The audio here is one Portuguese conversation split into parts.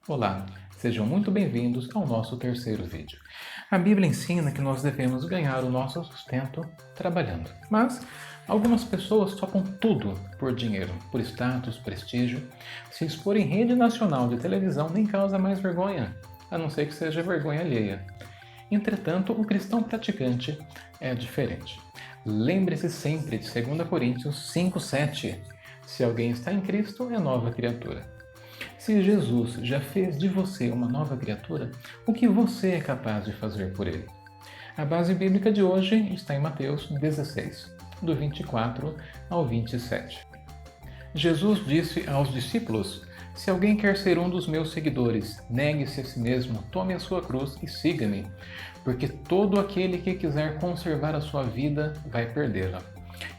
Olá, sejam muito bem-vindos ao nosso terceiro vídeo. A Bíblia ensina que nós devemos ganhar o nosso sustento trabalhando, mas algumas pessoas topam tudo por dinheiro, por status, prestígio. Se expor em rede nacional de televisão nem causa mais vergonha, a não ser que seja vergonha alheia. Entretanto, o cristão praticante é diferente. Lembre-se sempre de 2 Coríntios 5:7. Se alguém está em Cristo, é nova criatura. Se Jesus já fez de você uma nova criatura, o que você é capaz de fazer por ele? A base bíblica de hoje está em Mateus 16, do 24 ao 27. Jesus disse aos discípulos: Se alguém quer ser um dos meus seguidores, negue-se a si mesmo, tome a sua cruz e siga-me, porque todo aquele que quiser conservar a sua vida vai perdê-la.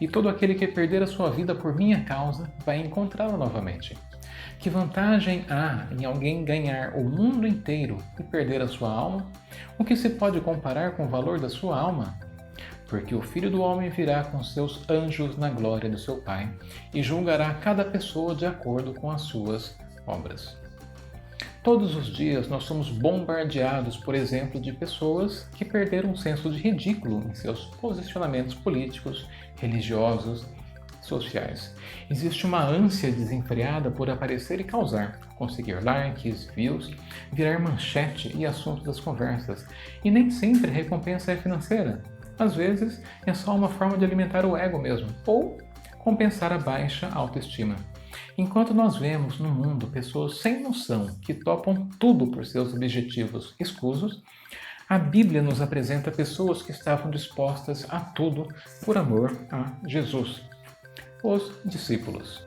E todo aquele que perder a sua vida por minha causa vai encontrá-la novamente. Que vantagem há em alguém ganhar o mundo inteiro e perder a sua alma? O que se pode comparar com o valor da sua alma? Porque o Filho do Homem virá com seus anjos na glória do seu Pai e julgará cada pessoa de acordo com as suas obras. Todos os dias nós somos bombardeados, por exemplo, de pessoas que perderam o senso de ridículo em seus posicionamentos políticos, religiosos, sociais. Existe uma ânsia desenfreada por aparecer e causar, conseguir likes, views, virar manchete e assunto das conversas. E nem sempre a recompensa é financeira. Às vezes é só uma forma de alimentar o ego mesmo, ou compensar a baixa autoestima. Enquanto nós vemos no mundo pessoas sem noção que topam tudo por seus objetivos escusos, a Bíblia nos apresenta pessoas que estavam dispostas a tudo por amor a Jesus. Os discípulos.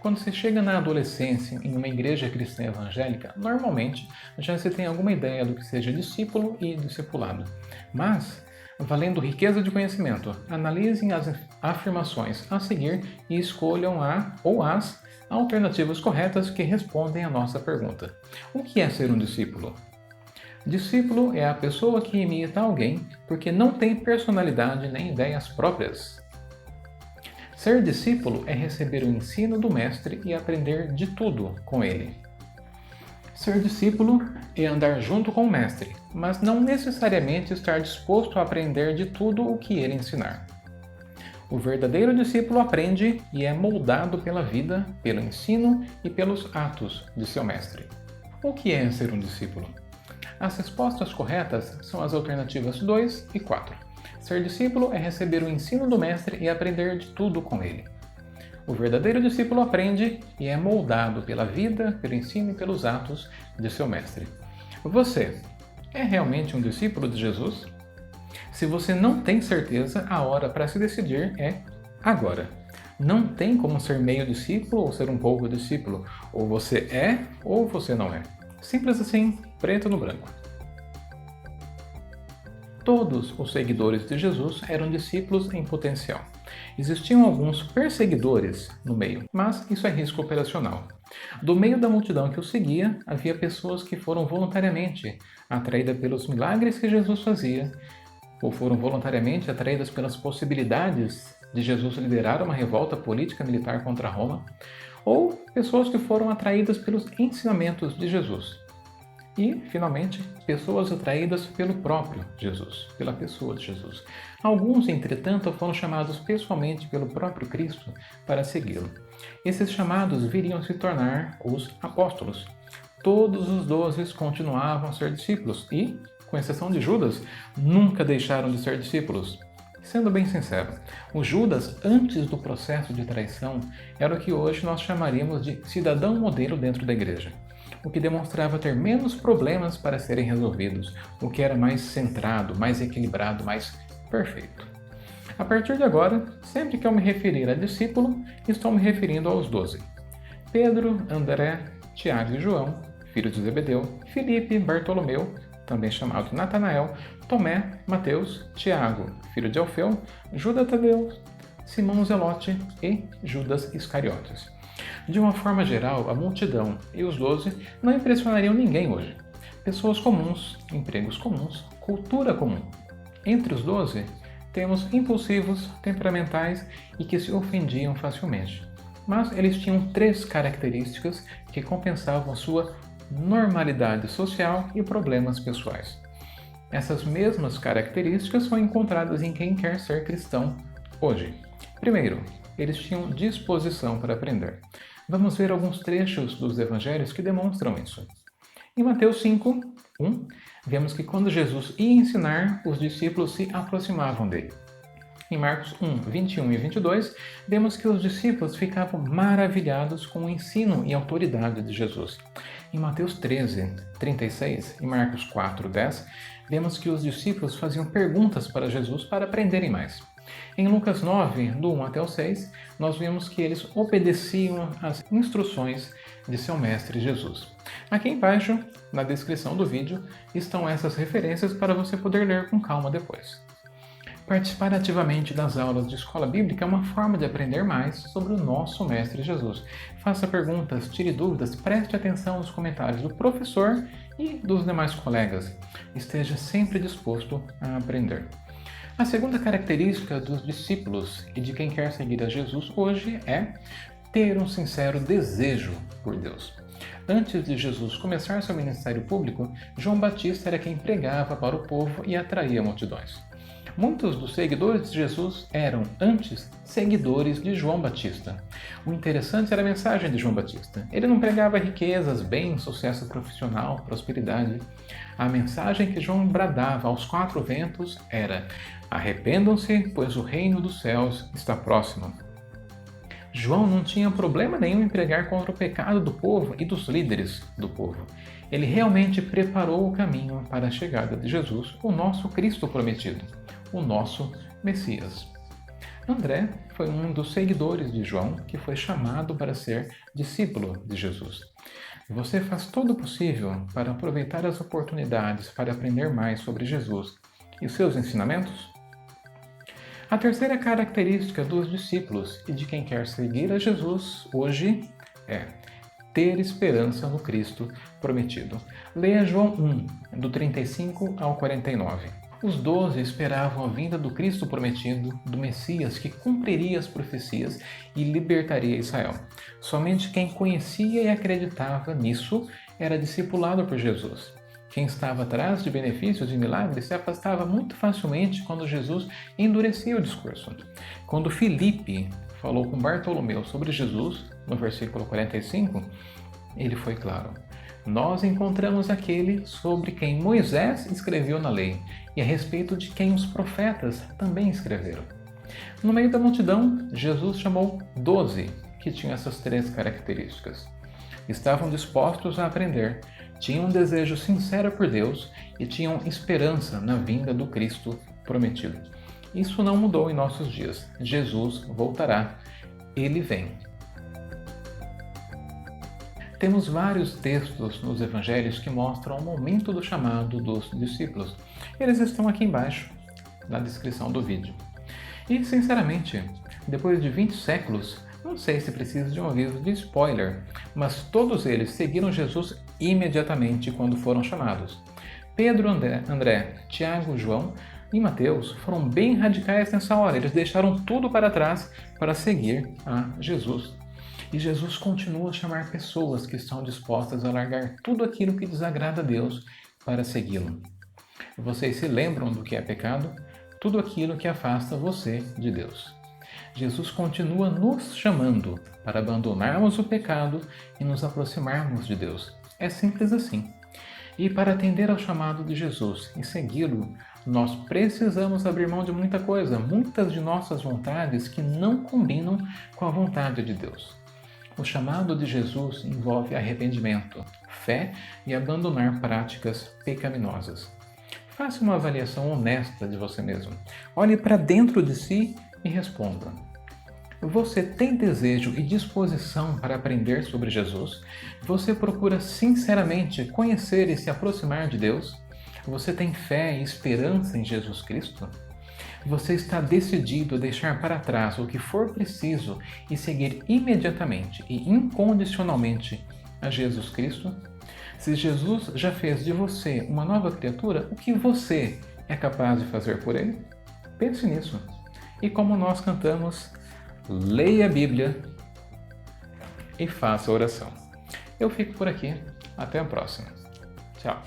Quando se chega na adolescência em uma igreja cristã evangélica, normalmente já se tem alguma ideia do que seja discípulo e discipulado. Mas, valendo riqueza de conhecimento, analisem as afirmações a seguir e escolham a ou as alternativas corretas que respondem à nossa pergunta. O que é ser um discípulo? Discípulo é a pessoa que imita alguém porque não tem personalidade nem ideias próprias. Ser discípulo é receber o ensino do mestre e aprender de tudo com ele. Ser discípulo é andar junto com o mestre, mas não necessariamente estar disposto a aprender de tudo o que ele ensinar. O verdadeiro discípulo aprende e é moldado pela vida, pelo ensino e pelos atos de seu mestre. O que é ser um discípulo? As respostas corretas são as alternativas 2 e 4. Ser discípulo é receber o ensino do mestre e aprender de tudo com ele. O verdadeiro discípulo aprende e é moldado pela vida, pelo ensino e pelos atos de seu mestre. Você é realmente um discípulo de Jesus? Se você não tem certeza, a hora para se decidir é agora. Não tem como ser meio discípulo ou ser um pouco discípulo. Ou você é ou você não é. Simples assim, preto no branco. Todos os seguidores de Jesus eram discípulos em potencial. Existiam alguns perseguidores no meio, mas isso é risco operacional. Do meio da multidão que o seguia, havia pessoas que foram voluntariamente atraídas pelos milagres que Jesus fazia, ou foram voluntariamente atraídas pelas possibilidades de Jesus liderar uma revolta política militar contra Roma, ou pessoas que foram atraídas pelos ensinamentos de Jesus. E, finalmente, pessoas atraídas pelo próprio Jesus, pela pessoa de Jesus. Alguns, entretanto, foram chamados pessoalmente pelo próprio Cristo para segui-lo. Esses chamados viriam se tornar os apóstolos. Todos os 12 continuavam a ser discípulos e, com exceção de Judas, nunca deixaram de ser discípulos. Sendo bem sincero, o Judas, antes do processo de traição, era o que hoje nós chamaríamos de cidadão modelo dentro da igreja, o que demonstrava ter menos problemas para serem resolvidos, o que era mais centrado, mais equilibrado, mais perfeito. A partir de agora, sempre que eu me referir a discípulo, estou me referindo aos 12. Pedro, André, Tiago e João, filhos de Zebedeu, Filipe, Bartolomeu, também chamado Natanael, Tomé, Mateus, Tiago, filho de Alfeu, Judas Tadeu, Simão Zelote e Judas Iscariotes. De uma forma geral, a multidão e os 12 não impressionariam ninguém hoje. Pessoas comuns, empregos comuns, cultura comum. Entre os 12, temos impulsivos, temperamentais e que se ofendiam facilmente. mas eles tinham 3 características que compensavam sua normalidade social e problemas pessoais. Essas mesmas características são encontradas em quem quer ser cristão hoje. Primeiro, eles tinham disposição para aprender. Vamos ver alguns trechos dos evangelhos que demonstram isso. Em Mateus 5:1, vemos que quando Jesus ia ensinar, os discípulos se aproximavam dele. Em Marcos 1:21 e 22, vemos que os discípulos ficavam maravilhados com o ensino e autoridade de Jesus. Em Mateus 13:36 e Marcos 4:10, vemos que os discípulos faziam perguntas para Jesus para aprenderem mais. Em Lucas 9, do 1 até o 6, nós vemos que eles obedeciam às instruções de seu mestre Jesus. Aqui embaixo, na descrição do vídeo, estão essas referências para você poder ler com calma depois. Participar ativamente das aulas de escola bíblica é uma forma de aprender mais sobre o nosso Mestre Jesus. Faça perguntas, tire dúvidas, preste atenção nos comentários do professor e dos demais colegas. Esteja sempre disposto a aprender. A segunda característica dos discípulos e de quem quer seguir a Jesus hoje é ter um sincero desejo por Deus. Antes de Jesus começar seu ministério público, João Batista era quem pregava para o povo e atraía multidões. Muitos dos seguidores de Jesus eram, antes, seguidores de João Batista. O interessante era a mensagem de João Batista. Ele não pregava riquezas, bens, sucesso profissional, prosperidade. A mensagem que João bradava aos 4 ventos era: arrependam-se, pois o reino dos céus está próximo. João não tinha problema nenhum em pregar contra o pecado do povo e dos líderes do povo. Ele realmente preparou o caminho para a chegada de Jesus, o nosso Cristo prometido, o nosso Messias. André foi um dos seguidores de João que foi chamado para ser discípulo de Jesus. Você faz todo o possível para aproveitar as oportunidades para aprender mais sobre Jesus e os seus ensinamentos? A terceira característica dos discípulos e de quem quer seguir a Jesus hoje é ter esperança no Cristo prometido. Leia João 1, do 35 ao 49. Os 12 esperavam a vinda do Cristo prometido, do Messias que cumpriria as profecias e libertaria Israel. Somente quem conhecia e acreditava nisso era discipulado por Jesus. Quem estava atrás de benefícios e milagres se afastava muito facilmente quando Jesus endurecia o discurso. Quando Filipe falou com Bartolomeu sobre Jesus, no versículo 45, ele foi claro: nós encontramos aquele sobre quem Moisés escreveu na lei e a respeito de quem os profetas também escreveram. No meio da multidão, Jesus chamou 12 que tinham essas 3 características. Estavam dispostos a aprender, tinham um desejo sincero por Deus e tinham esperança na vinda do Cristo prometido. Isso não mudou em nossos dias. Jesus voltará. Ele vem. Temos vários textos nos evangelhos que mostram o momento do chamado dos discípulos. Eles estão aqui embaixo, na descrição do vídeo. E, sinceramente, depois de 20 séculos, não sei se precisa de um aviso de spoiler, mas todos eles seguiram Jesus imediatamente quando foram chamados. Pedro, André, Tiago, João e Mateus foram bem radicais nessa hora. Eles deixaram tudo para trás para seguir a Jesus. E Jesus continua a chamar pessoas que estão dispostas a largar tudo aquilo que desagrada a Deus para segui-lo. Vocês se lembram do que é pecado? Tudo aquilo que afasta você de Deus. Jesus continua nos chamando para abandonarmos o pecado e nos aproximarmos de Deus. É simples assim. E para atender ao chamado de Jesus e segui-lo, nós precisamos abrir mão de muita coisa, muitas de nossas vontades que não combinam com a vontade de Deus. O chamado de Jesus envolve arrependimento, fé e abandonar práticas pecaminosas. Faça uma avaliação honesta de você mesmo. Olhe para dentro de si e responda: você tem desejo e disposição para aprender sobre Jesus? Você procura sinceramente conhecer e se aproximar de Deus? Você tem fé e esperança em Jesus Cristo? Você está decidido a deixar para trás o que for preciso e seguir imediatamente e incondicionalmente a Jesus Cristo? Se Jesus já fez de você uma nova criatura, o que você é capaz de fazer por ele? Pense nisso. E como nós cantamos, leia a Bíblia e faça oração. Eu fico por aqui. Até a próxima. Tchau.